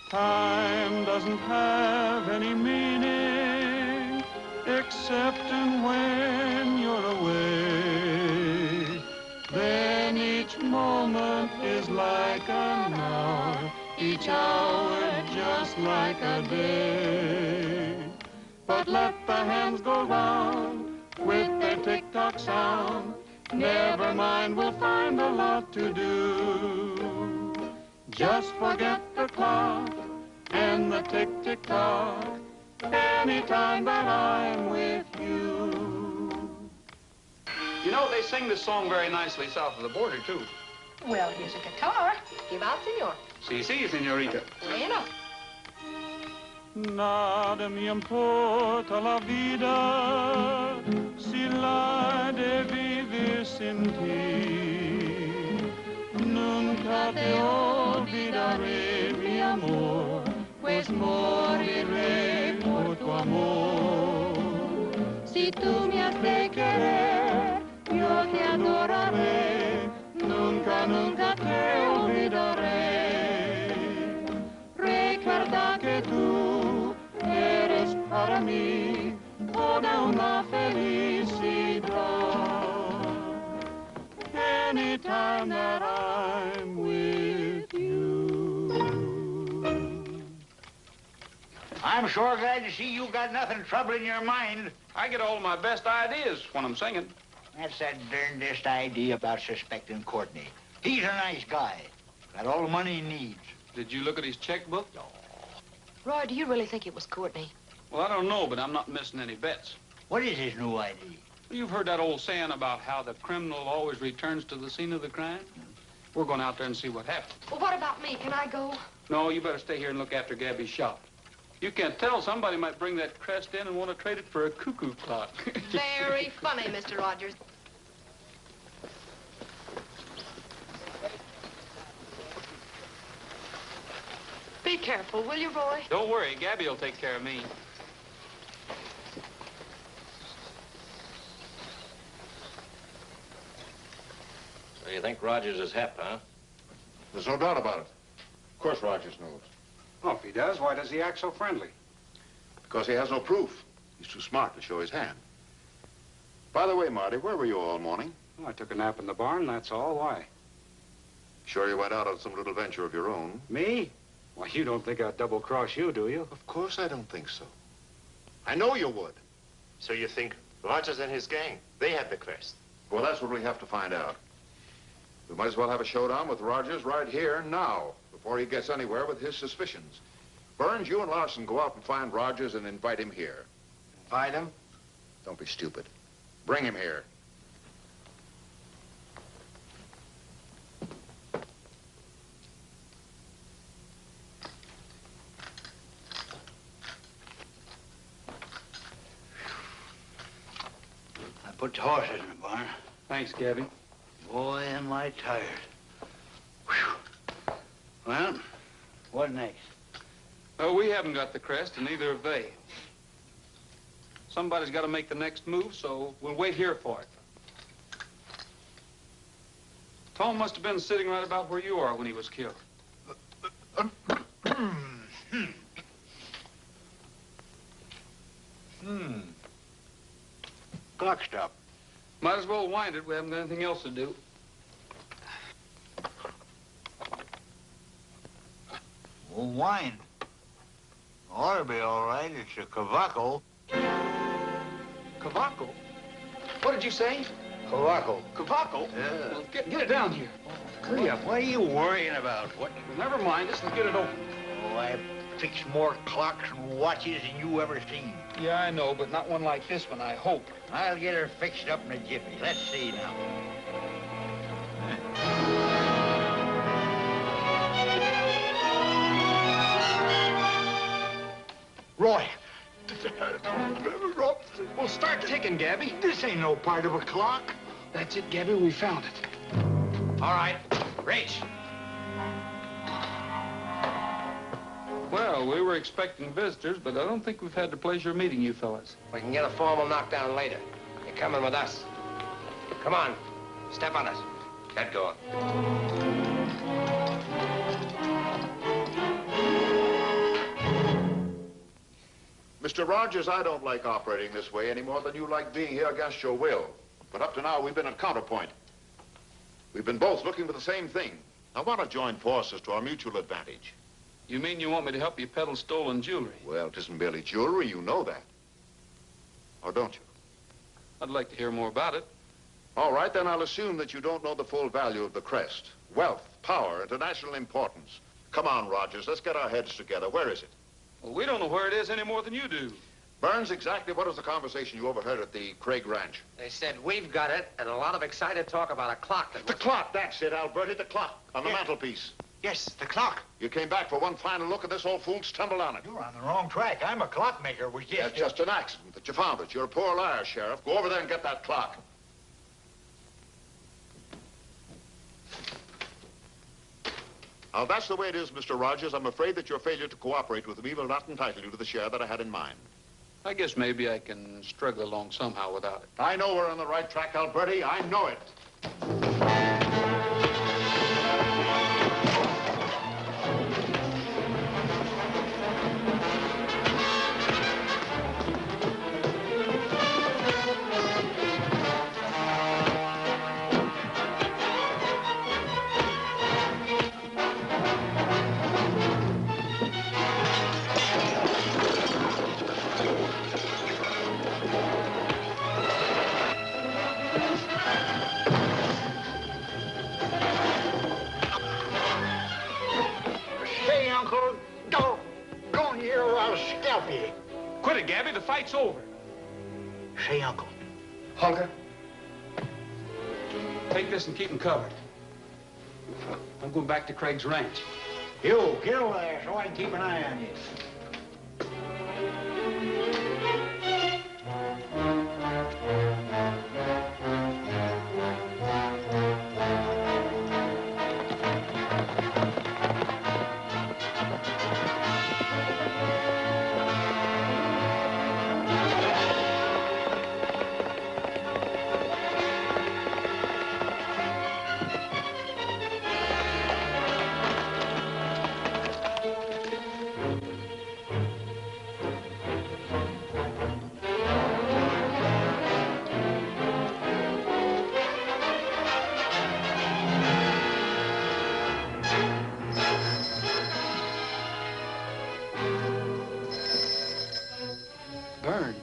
Time doesn't have any meaning, except in when you're away. Then each moment is like an hour, each hour just like a day. But let the hands go round with their tick-tock sound. Never mind, we'll find a lot to do. Just forget the clock and the tick-tick-tock anytime that I'm with you. You know, they sing this song very nicely south of the border, too. Well, here's a guitar. Give out, senor. Sí, señorita. Bueno. Nada me importa la vida si la he de vivir sin ti. Nunca te olvidaré, mi amor, pues moriré por tu amor. Si tú me has de querer, yo te adoraré. Nunca, nunca te olvidaré. Recuerda que tú eres para mí toda una felicidad. Anytime that I'm with you. I'm sure glad to see you got nothing troubling your mind. I get all my best ideas when I'm singing. That's that darndest idea about suspecting Courtney. He's a nice guy. Got all the money he needs. Did you look at his checkbook? No. Roy, do you really think it was Courtney? Well, I don't know, but I'm not missing any bets. What is his new idea? You've heard that old saying about how the criminal always returns to the scene of the crime? We're going out there and see what happens. Well, what about me? Can I go? No, you better stay here and look after Gabby's shop. You can't tell. Somebody might bring that crest in and want to trade it for a cuckoo clock. Very funny, Mr. Rogers. Be careful, will you, Roy? Don't worry. Gabby will take care of me. So you think Rogers is hep, huh? There's no doubt about it. Of course Rogers knows. Well, if he does, why does he act so friendly? Because he has no proof. He's too smart to show his hand. By the way, Marty, where were you all morning? Well, I took a nap in the barn, that's all. Why? Sure you went out on some little venture of your own? Me? Well, you don't think I'd double-cross you, do you? Of course I don't think so. I know you would. So you think Rogers and his gang, they had the crest? Well, that's what we have to find out. We might as well have a showdown with Rogers right here now, before he gets anywhere with his suspicions. Burns, you and Larson go out and find Rogers and invite him here. Invite him? Don't be stupid. Bring him here. I put the horses in the barn. Thanks, Gabby. Boy, am I tired. Whew. Well, what next? Well, we haven't got the crest, and neither have they. Somebody's got to make the next move, so we'll wait here for it. Tom must have been sitting right about where you are when he was killed. Clock stop. Might as well wind it. We haven't got anything else to do. Oh, wine. Ought to be all right. It's a cavaco. Cavaco? What did you say? Cavaco. Cavaco? Yeah. Well, get it down here. Hurry up. What are you worrying about? Well, never mind. Let's get it open. Oh, I fixed more clocks and watches than you ever seen. Yeah, I know, but not one like this one, I hope. I'll get her fixed up in a jiffy. Let's see now. Roy. Well, start ticking, Gabby. This ain't no part of a clock. That's it, Gabby. We found it. All right. Reach. Well, we were expecting visitors, but I don't think we've had the pleasure of meeting you fellas. We can get a formal knockdown later. You're coming with us. Come on. Step on it. Get going. Mr. Rogers, I don't like operating this way any more than you like being here against your will. But up to now, we've been at counterpoint. We've been both looking for the same thing. I want to join forces to our mutual advantage. You mean you want me to help you peddle stolen jewelry? Well, it isn't merely jewelry, you know that. Or don't you? I'd like to hear more about it. All right, then I'll assume that you don't know the full value of the crest. Wealth, power, international importance. Come on, Rogers, let's get our heads together. Where is it? Well, we don't know where it is any more than you do. Burns, exactly what was the conversation you overheard at the Craig Ranch? They said, we've got it, and a lot of excited talk about a clock that The clock, that's it, Alberti, the clock on the mantelpiece. Yes, the clock. You came back for one final look, and this old fool stumbled on it. You're on the wrong track. I'm a clockmaker. We just... That's just an accident that you found it. You're a poor liar, Sheriff. Go over there and get that clock. Now, that's the way it is, Mr. Rogers. I'm afraid that your failure to cooperate with me will not entitle you to the share that I had in mind. I guess maybe I can struggle along somehow without it. I know we're on the right track, Alberti. I know it. Quit it, Gabby. The fight's over. Say, Uncle. Hunker, take this and keep him covered. I'm going back to Craig's ranch. You, get over there so I can keep an eye on you. Burns.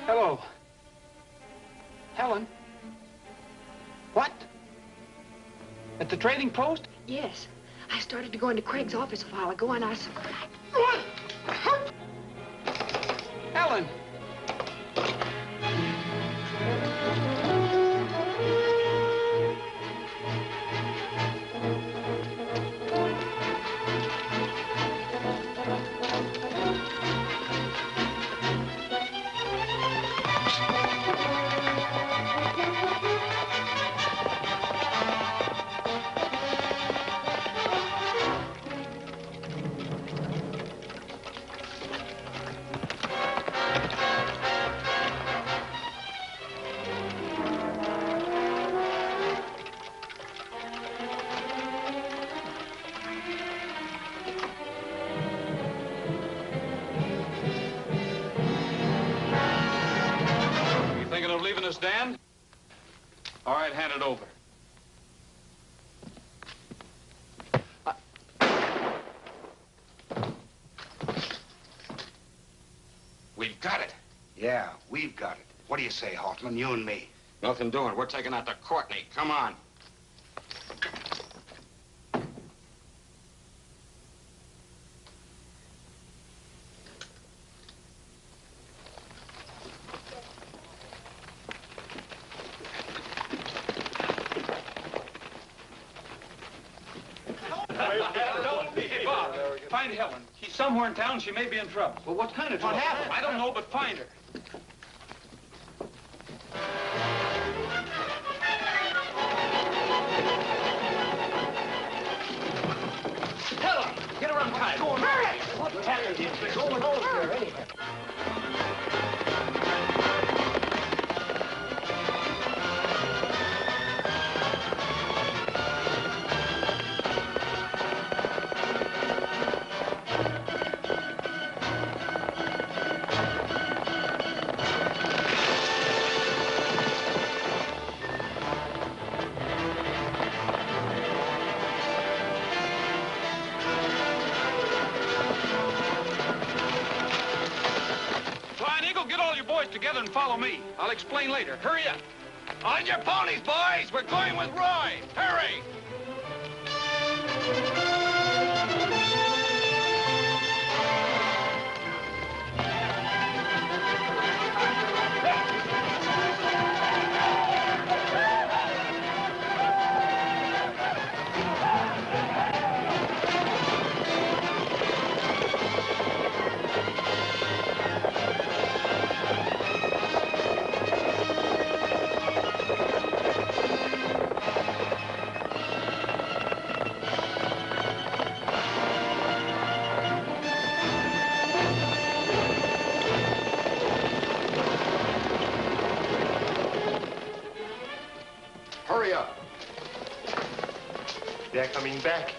Hello. Helen? What? At the trading post? Yes. I started to go into Craig's office a while ago, and I saw... Helen! Leaving us, Dan? All right, hand it over. Yeah, we've got it. What do you say, Hoffman, you and me? Nothing doing. We're taking out to Courtney. Come on. Hey, Bob, find Helen. She's somewhere in town. She may be in trouble. Well, what kind of trouble? What happened? I don't know, but find her. Helen, get her untied. Hurry! What's happened here? What's going on here, anyway? Together and follow me. I'll explain later. Hurry up. On your ponies, boys! We're going with Roy! Hurry! Hurry up. They're coming back.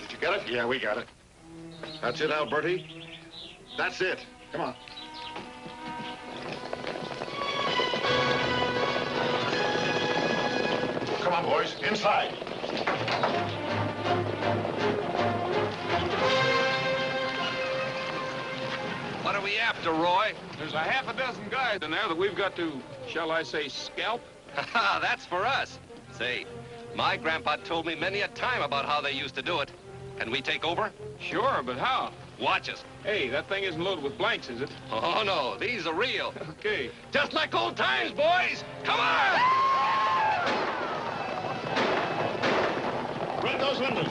Did you get it? Yeah, we got it. That's it, Alberti. That's it. Come on. Come on, boys. Inside. What are we after, Roy? There's a half a dozen guys in there that we've got to, shall I say, scalp. That's for us. Say, my grandpa told me many a time about how they used to do it. Can we take over? Sure, but how? Watch us. Hey, that thing isn't loaded with blanks, is it? Oh, no. These are real. Okay. Just like old times, boys. Come on! Run those windows.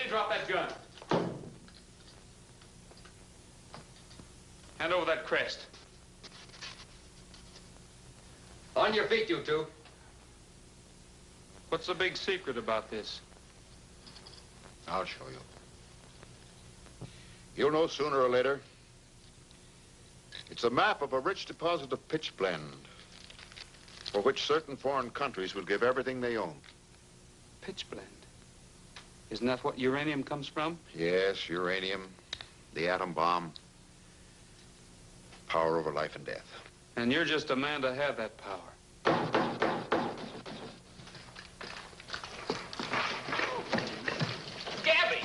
Drop that gun. Hand over that crest. On your feet, you two. What's the big secret about this? I'll show you. You'll know sooner or later. It's a map of a rich deposit of pitchblende, for which certain foreign countries will give everything they own. Pitchblende? Isn't that what uranium comes from? Yes, uranium, the atom bomb, power over life and death. And you're just a man to have that power. Gabby!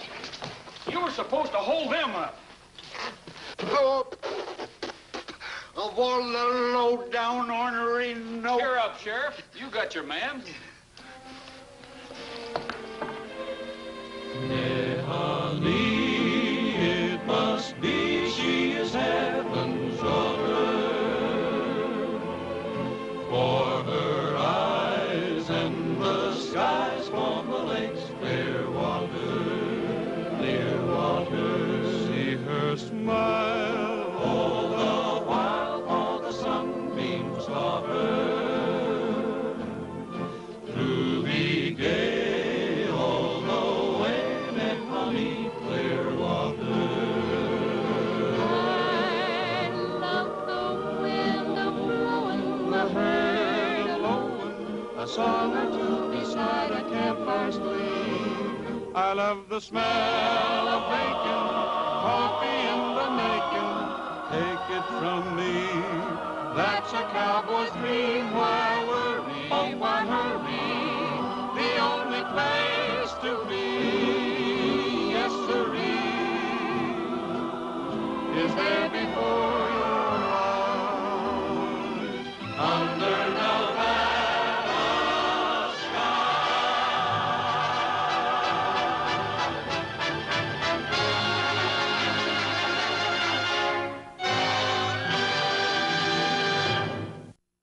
You were supposed to hold them up. Oh, of all the low-down, ornery, no... Cheer up, Sheriff. You got your man. Honey, it must be she is heaven's daughter. For her eyes and the skies form the lake's clear water, clear water. See her smile all the while, for the sunbeams love her. To be gay all the way, met honey, clear water. I love the wind a-blowing, the herd a-blowing, A song or two beside a campfire gleam. I love the smell of bacon, coffee in the making. Take it from me, that's a cowboy's dream. Why worry, oh why hurry? The only place to be, yes sirree, is there